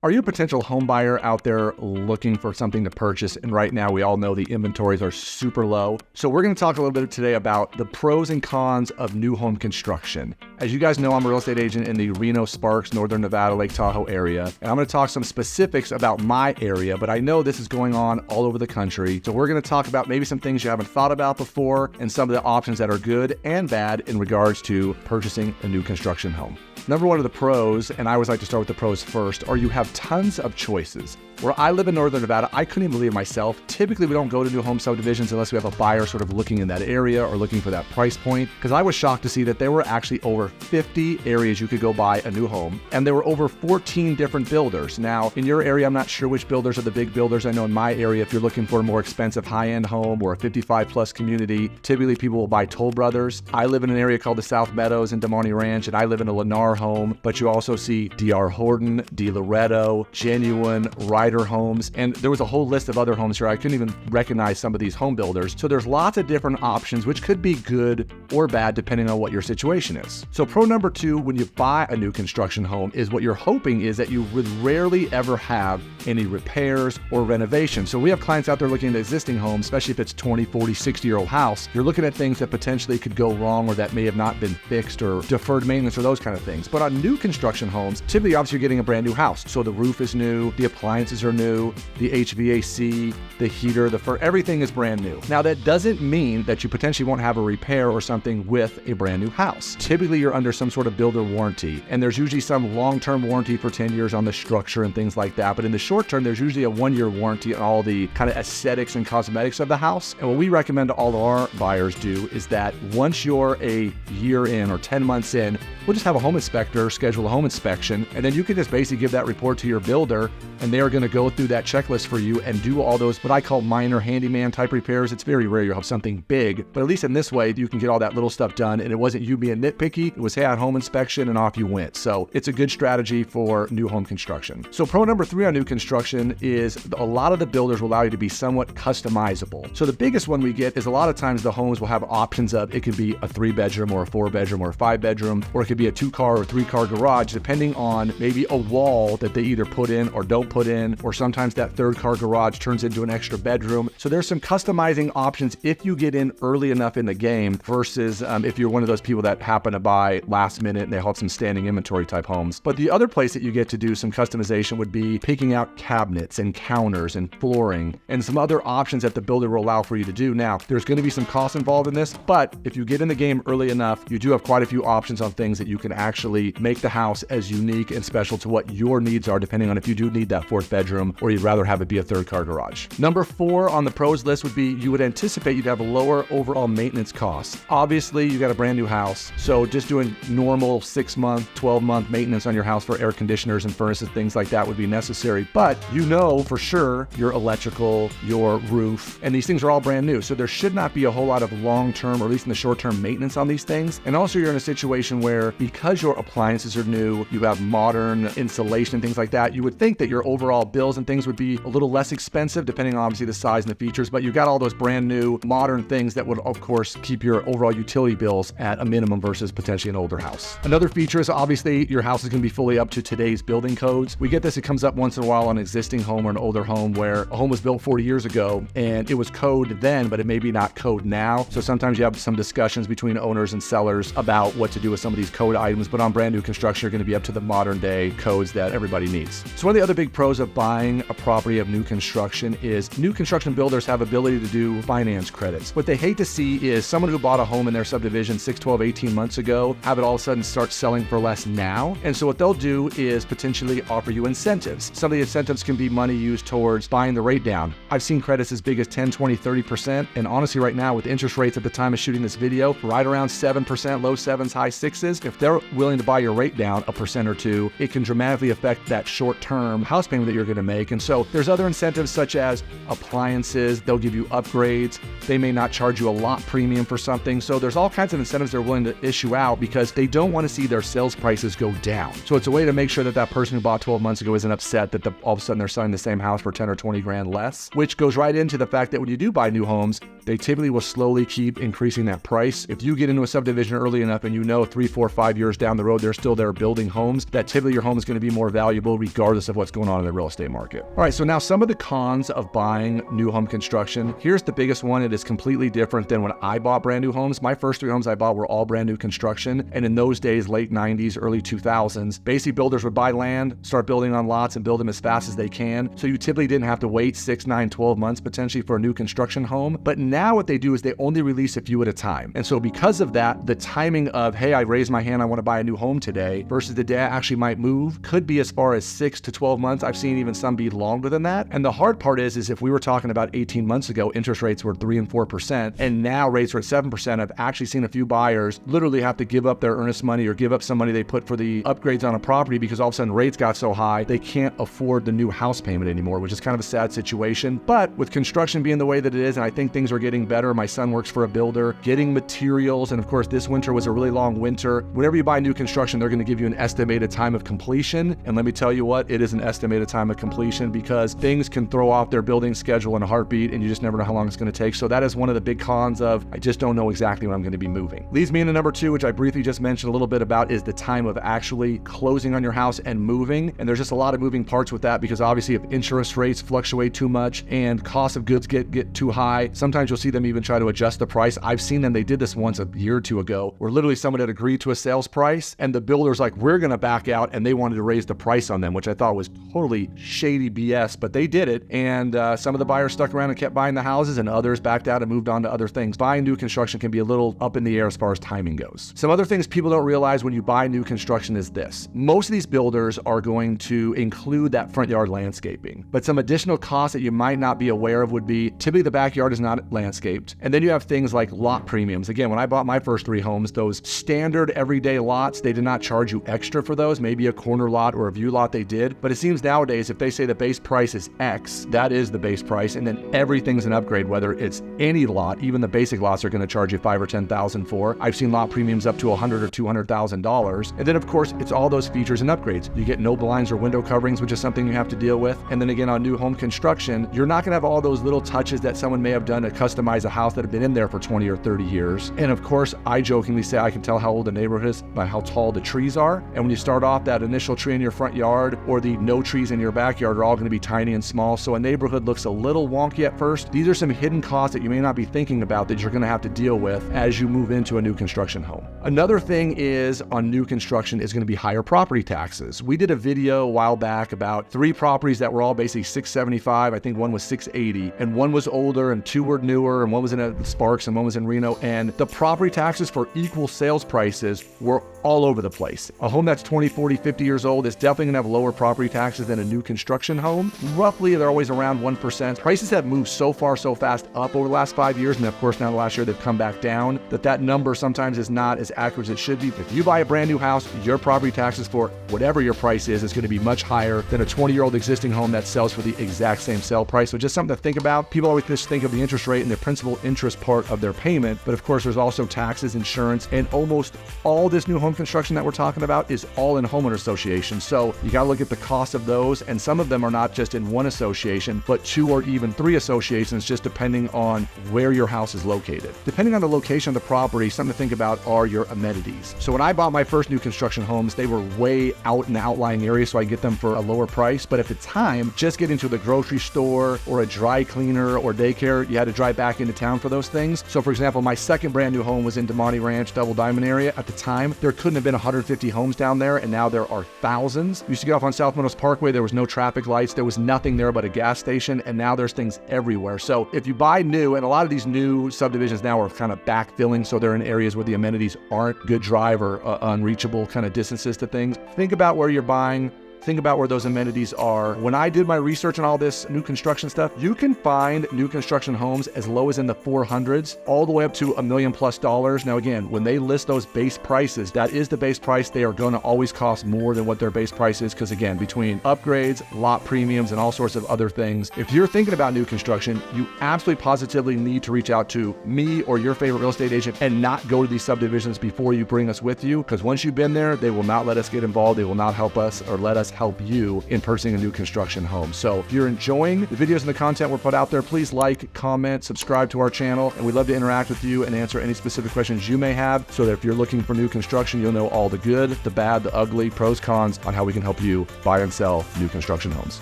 Are you a potential home buyer out there looking for something to purchase? And right now, we all know the inventories are super low. So we're going to talk a little bit today about the pros and cons of new home construction. As you guys know, I'm a real estate agent in the Reno-Sparks, Northern Nevada, Lake Tahoe area. And I'm going to talk some specifics about my area, but I know this is going on all over the country. So we're going to talk about maybe some things you haven't thought about before and some of the options that are good and bad in regards to purchasing a new construction home. Number one of the pros, and I always like to start with the pros first, are you have tons of choices. Where I live in Northern Nevada, I couldn't even believe it myself. Typically, we don't go to new home subdivisions unless we have a buyer sort of looking in that area or looking for that price point. Because I was shocked to see that there were actually over 50 areas you could go buy a new home. And there were over 14 different builders. Now, in your area, I'm not sure which builders are the big builders. I know in my area, if you're looking for a more expensive high-end home or a 55-plus community, typically people will buy Toll Brothers. I live in an area called the South Meadows in Demonte Ranch, and I live in a Lennar home. But you also see D.R. Horton, D. Loretto, Genuine, Ryder Homes, and there was a whole list of other homes here. I couldn't even recognize some of these home builders. So there's lots of different options, which could be good or bad depending on what your situation is. So pro number two, when you buy a new construction home, is what you're hoping is that you would rarely ever have any repairs or renovations. So we have clients out there looking at existing homes, especially if it's 20, 40, 60-year-old house. You're looking at things that potentially could go wrong or that may have not been fixed or deferred maintenance or those kind of things. But on new construction homes, typically obviously you're getting a brand new house. So the roof is new, the appliances are new, the HVAC, the heater, everything is brand new. Now that doesn't mean that you potentially won't have a repair or something with a brand new house. Typically you're under some sort of builder warranty, and there's usually some long-term warranty for 10 years on the structure and things like that. But in the short term, there's usually a 1-year warranty on all the kind of aesthetics and cosmetics of the house. And what we recommend to all of our buyers do is that once you're a year in or 10 months in, we'll just have a home inspector schedule a home inspection, and then you can just basically give that report to your builder, and they are going to go through that checklist for you and do all those what I call minor handyman type repairs. It's very rare you'll have something big, but at least in this way you can get all that little stuff done, and it wasn't you being nitpicky. It was, hey, I had home inspection, and off you went. So it's a good strategy for new home construction. So pro number three on new construction is a lot of the builders will allow you to be somewhat customizable. So the biggest one we get is a lot of times the homes will have options of, it could be a 3-bedroom or a 4-bedroom or a 5-bedroom, or it could be a 2-car or 3-car garage, depending on maybe a wall that they either put in or don't put in, or sometimes that 3rd-car garage turns into an extra bedroom. So there's some customizing options if you get in early enough in the game versus if you're one of those people that happen to buy last minute and they have some standing inventory type homes. But the other place that you get to do some customization would be picking out cabinets and counters and flooring and some other options that the builder will allow for you to do. Now, there's going to be some costs involved in this, but if you get in the game early enough, you do have quite a few options on things that you can actually make the house as unique and special to what your needs are, depending on if you do need that 4th bedroom or you'd rather have it be a 3rd-car garage. Number 4 on the pros list would be you would anticipate you'd have a lower overall maintenance costs. Obviously, you got a brand new house, so just doing normal 6-month, 12-month maintenance on your house for air conditioners and furnaces, things like that would be necessary. But you know for sure your electrical, your roof, and these things are all brand new. So there should not be a whole lot of long-term, or at least in the short-term, maintenance on these things. And also you're in a situation where because your appliances are new, you have modern insulation and things like that, you would think that your overall bills and things would be a little less expensive depending on obviously the size and the features, but you've got all those brand new modern things that would of course keep your overall utility bills at a minimum versus potentially an older house. Another feature is obviously your house is going to be fully up to today's building codes. We get this, it comes up once in a while on an existing home or an older home where a home was built 40 years ago and it was code then, but it may be not code now. So sometimes you have some discussions between owners and sellers about what to do with some of these code items, but on brand new construction, you're going to be up to the modern day codes that everybody needs. So one of the other big pros of buying a property of new construction is new construction builders have ability to do finance credits. What they hate to see is someone who bought a home in their subdivision 6, 12, 18 months ago, have it all of a sudden start selling for less now. And so what they'll do is potentially offer you incentives. Some of the incentives can be money used towards buying the rate down. I've seen credits as big as 10, 20, 30%. And honestly, right now with interest rates at the time of shooting this video, right around 7%, low 7s, high 6s, if they're willing to buy your rate down 1% or 2%, it can dramatically affect that short-term house payment that you're going to make. And so there's other incentives such as appliances. They'll give you upgrades. They may not charge you a lot premium for something. So there's all kinds of incentives they're willing to issue out because they don't want to see their sales prices go down. So it's a way to make sure that that person who bought 12 months ago isn't upset that all of a sudden they're selling the same house for 10 or 20 grand less, which goes right into the fact that when you do buy new homes, they typically will slowly keep increasing that price. If you get into a subdivision early enough and you know 3, 4, 5 years down the road, they're still there building homes, that typically your home is going to be more valuable regardless of what's going on in the real estate market. All right, so now some of the cons of buying new home construction. Here's the biggest one. It is completely different than when I bought brand new homes. My first 3 homes I bought were all brand new construction. And in those days, late 90s, early 2000s, basically builders would buy land, start building on lots and build them as fast as they can. So you typically didn't have to wait 6, 9, 12 months potentially for a new construction home. But now what they do is they only release a few at a time. And so because of that, the timing of, hey, I raised my hand, I want to buy a new home today versus the day I actually might move could be as far as 6 to 12 months. I've seen even some be longer than that. And the hard part is if we were talking about 18 months ago, interest rates were 3 and 4%, and now rates are at 7%. I've actually seen a few buyers literally have to give up their earnest money or give up some money they put for the upgrades on a property because all of a sudden rates got so high, they can't afford the new house payment anymore, which is kind of a sad situation. But with construction being the way that it is, and I think things are getting better, my son works for a builder, getting materials, and of course this winter was a really long winter. Whenever you buy new construction, they're going to give you an estimated time of completion. And let me tell you what, it is an estimated time of completion because things can throw off their building schedule in a heartbeat and you just never know how long it's going to take. So that is one of the big cons of, I just don't know exactly when I'm going to be moving. Leads me into number 2, which I briefly just mentioned a little bit about, is the time of actually closing on your house and moving. And there's just a lot of moving parts with that because obviously if interest rates fluctuate too much and cost of goods get too high, sometimes you'll see them even try to adjust the price. I've seen them, they did this once a year or 2 ago, where literally someone had agreed to a sales price and the builder's like, we're going to back out, and they wanted to raise the price on them, which I thought was totally shady BS, but they did it. And some of the buyers stuck around and kept buying the houses and others backed out and moved on to other things. Buying new construction can be a little up in the air as far as timing goes. Some other things people don't realize when you buy new construction is this. Most of these builders are going to include that front yard landscaping, but some additional costs that you might not be aware of would be typically the backyard is not landscaped. And then you have things like lot premiums. Again, when I bought my first 3 homes, those standard everyday lots, they did not charge you extra for those. Maybe a corner lot or a view lot they did. But it seems nowadays, if they say the base price is X, that is the base price. And then everything's an upgrade, whether it's any lot, even the basic lots are going to charge you $5,000 or $10,000 for. I've seen lot premiums up to $100,000 or $200,000. And then of course, it's all those features and upgrades. You get no blinds or window coverings, which is something you have to deal with. And then again, on new home construction, you're not going to have all those little touches that someone may have done to customize a house that have been in there for 20 or 30 years. And of course, I jokingly say I can tell how old the neighborhood is by how tall the trees are. And when you start off, that initial tree in your front yard or the no trees in your backyard are all going to be tiny and small. So a neighborhood looks a little wonky at first. These are some hidden costs that you may not be thinking about that you're going to have to deal with as you move into a new construction home. Another thing is on new construction is going to be higher property taxes. We did a video a while back about 3 properties that were all basically $675. I think one was $680 and one was older and 2 were newer and one was in a Sparks and one was in Reno. And the property taxes for equal sales prices were all over the place. A home that's 20, 40, 50 years old is definitely going to have lower property taxes than a new construction home. Roughly, they're always around 1%. Prices have moved so far, so fast up over the last 5 years. And of course, now last year, they've come back down, that number sometimes is not as accurate as it should be. If you buy a brand new house, your property taxes for whatever your price is going to be much higher than a 20-year-old existing home that sells for the exact same sale price. So just something to think about. People always just think of the interest rate and the principal interest part of their payment. But of course, there's also taxes, insurance, and almost all this new home construction that we're talking about is all in homeowner associations. So you got to look at the cost of those. And some of them are not just in one association, but 2 or even 3 associations, just depending on where your house is located. Depending on the location of the property, something to think about are your amenities. So when I bought my first new construction homes, they were way out in the outlying areas, so I get them for a lower price. But at the time, just getting to the grocery store or a dry cleaner or daycare, you had to drive back into town for those things. So for example, my second brand new home was in DeMonte Ranch, Double Diamond area. At the time, there couldn't have been 150 homes down there, and now there are thousands. We used to get off on South Meadows Parkway, there was no traffic lights, there was nothing there but a gas station, and now there's things everywhere. So if you buy new, and a lot of these new subdivisions now are kind of backfilling, so they're in areas where the amenities aren't good drive or unreachable kind of distances to things. Think about where you're buying. think about where those amenities are. When I did my research on all this new construction stuff, you can find new construction homes as low as in the 400s, all the way up to $1 million plus. Now again, when they list those base prices, that is the base price. They are going to always cost more than what their base price is, because again, between upgrades, lot premiums, and all sorts of other things, if you're thinking about new construction, you absolutely positively need to reach out to me or your favorite real estate agent and not go to these subdivisions before you bring us with you, because once you've been there, they will not let us get involved. They will not help us or let us help you in purchasing a new construction home. So if you're enjoying the videos and the content we're put out there, please like, comment, subscribe to our channel, and we'd love to interact with you and answer any specific questions you may have, so that if you're looking for new construction, you'll know all the good, the bad, the ugly, pros, cons on how we can help you buy and sell new construction homes.